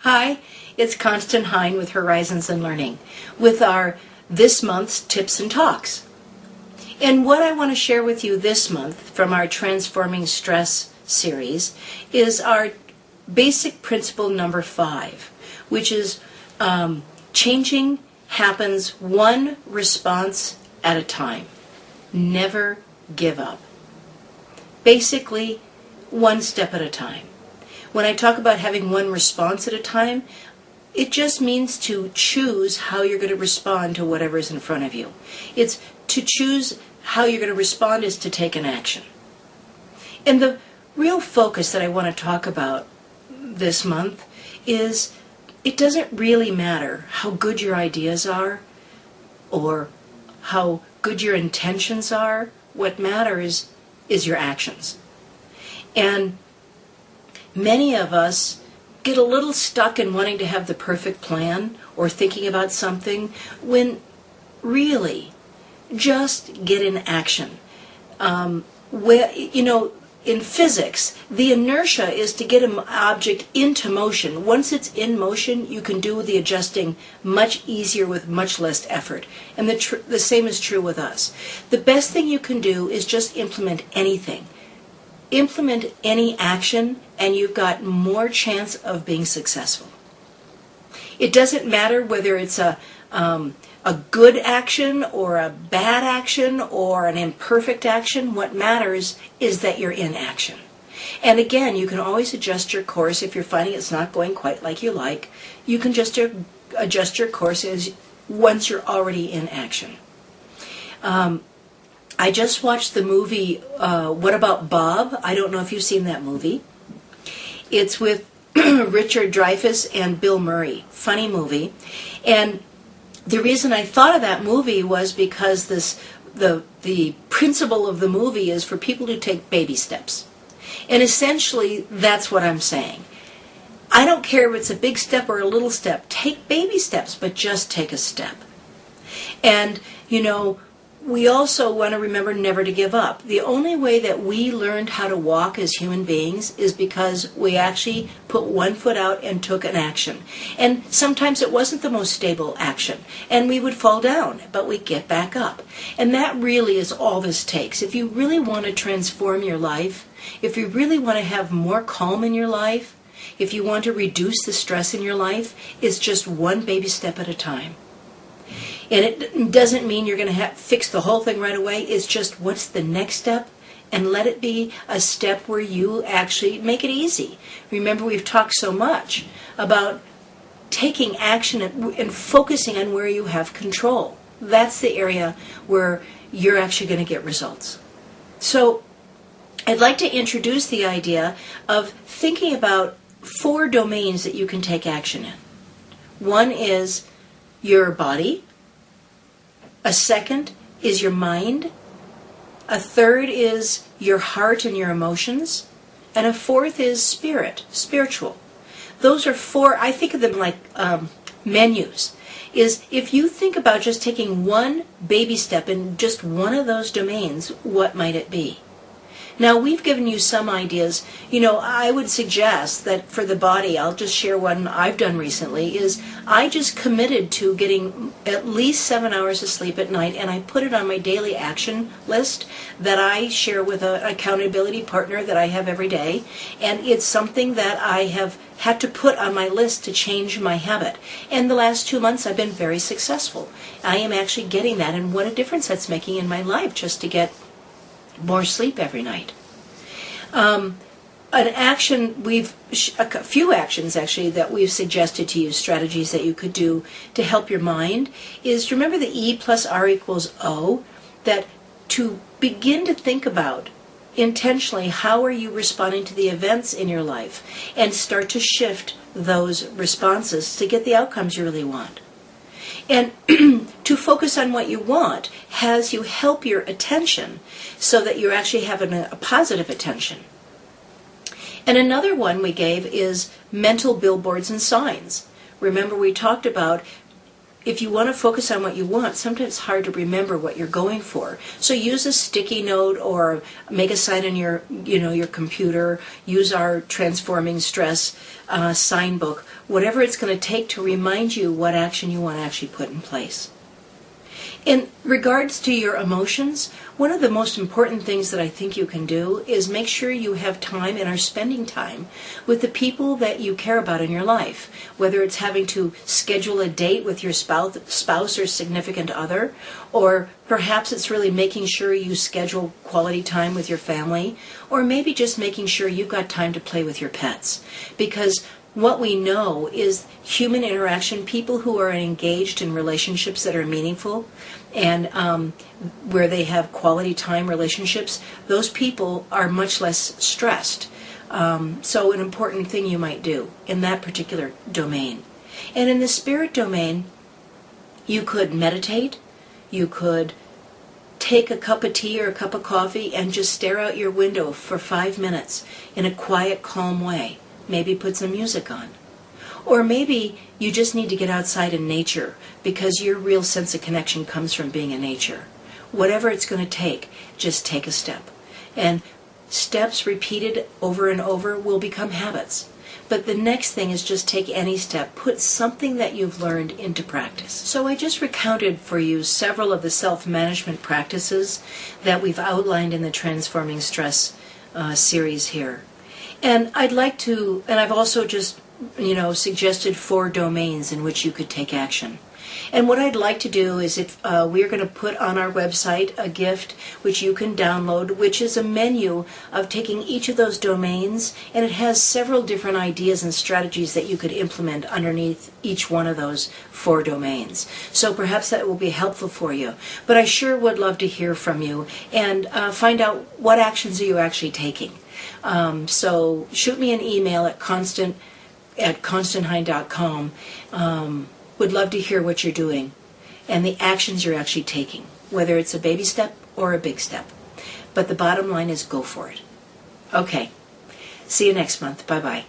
Hi, it's Constance Hein with Horizons in Learning with our this month's Tips and Talks. And what I want to share with you this month from our Transforming Stress series is our basic principle number 5, which is changing happens one response at a time. Never give up. Basically, one step at a time. When I talk about having one response at a time, it just means to choose how you're going to respond to whatever is in front of you. It's to choose how you're going to respond is to take an action. And the real focus that I want to talk about this month is it doesn't really matter how good your ideas are or how good your intentions are. What matters is your actions. And many of us get a little stuck in wanting to have the perfect plan or thinking about something when really just get in action. In physics, the inertia is to get an object into motion. Once it's in motion, you can do the adjusting much easier with much less effort. And the same is true with us. The best thing you can do is just implement anything. Implement any action, and you've got more chance of being successful. It doesn't matter whether it's a good action or a bad action or an imperfect action. What matters is that you're in action. And again, you can always adjust your course if you're finding it's not going quite like you like. You can just adjust your course once you're already in action. I just watched the movie, What About Bob? I don't know if you've seen that movie. It's with Richard Dreyfuss and Bill Murray. Funny movie. And the reason I thought of that movie was because the principle of the movie is for people to take baby steps. And essentially, that's what I'm saying. I don't care if it's a big step or a little step. Take baby steps, but just take a step. And, we also want to remember never to give up. The only way that we learned how to walk as human beings is because we actually put one foot out and took an action. And sometimes it wasn't the most stable action, and we would fall down, but we'd get back up. And that really is all this takes. If you really want to transform your life, if you really want to have more calm in your life, if you want to reduce the stress in your life, it's just one baby step at a time. And it doesn't mean you're going to fix the whole thing right away. It's just what's the next step, and let it be a step where you actually make it easy. Remember, we've talked so much about taking action and focusing on where you have control. That's the area where you're actually going to get results. So I'd like to introduce the idea of thinking about 4 domains that you can take action in. One is your body. A second is your mind. A third is your heart and your emotions. And a fourth is spiritual. Those are 4, I think of them like menus. Is if you think about just taking one baby step in just one of those domains, what might it be? Now, we've given you some ideas. I would suggest that for the body, I'll just share one I've done recently, is I just committed to getting at least 7 hours of sleep at night, and I put it on my daily action list that I share with an accountability partner that I have every day, and it's something that I have had to put on my list to change my habit. And the last 2 months, I've been very successful. I am actually getting that, and what a difference that's making in my life just to get more sleep every night. An action a few actions actually that we've suggested to you, strategies that you could do to help your mind, is remember the E plus R equals O, that to begin to think about intentionally how are you responding to the events in your life and start to shift those responses to get the outcomes you really want. And to focus on what you want has you help your attention so that you're actually having a positive attention. And another one we gave is mental billboards and signs. Remember, we talked about if you want to focus on what you want, sometimes it's hard to remember what you're going for. So use a sticky note or make a sign on your computer. Use our Transforming Stress sign book, whatever it's going to take to remind you what action you want to actually put in place. In regards to your emotions, one of the most important things that I think you can do is make sure you have time and are spending time with the people that you care about in your life, whether it's having to schedule a date with your spouse or significant other, or perhaps it's really making sure you schedule quality time with your family, or maybe just making sure you've got time to play with your pets. Because what we know is human interaction, people who are engaged in relationships that are meaningful and where they have quality time relationships, those people are much less stressed. So an important thing you might do in that particular domain. And in the spirit domain, you could meditate, you could take a cup of tea or a cup of coffee and just stare out your window for 5 minutes in a quiet, calm way. Maybe put some music on. Or maybe you just need to get outside in nature because your real sense of connection comes from being in nature. Whatever it's going to take, just take a step. And steps repeated over and over will become habits. But the next thing is just take any step. Put something that you've learned into practice. So I just recounted for you several of the self-management practices that we've outlined in the Transforming Stress series here. And I'd like to, and I've also just, suggested 4 domains in which you could take action. And what I'd like to do is if we're going to put on our website a gift which you can download, which is a menu of taking each of those domains, and it has several different ideas and strategies that you could implement underneath each one of those 4 domains. So perhaps that will be helpful for you. But I sure would love to hear from you and find out what actions are you actually taking. So shoot me an email at constanthine.com. Would love to hear what you're doing and the actions you're actually taking, whether it's a baby step or a big step. But the bottom line is go for it. Okay. See you next month. Bye-bye.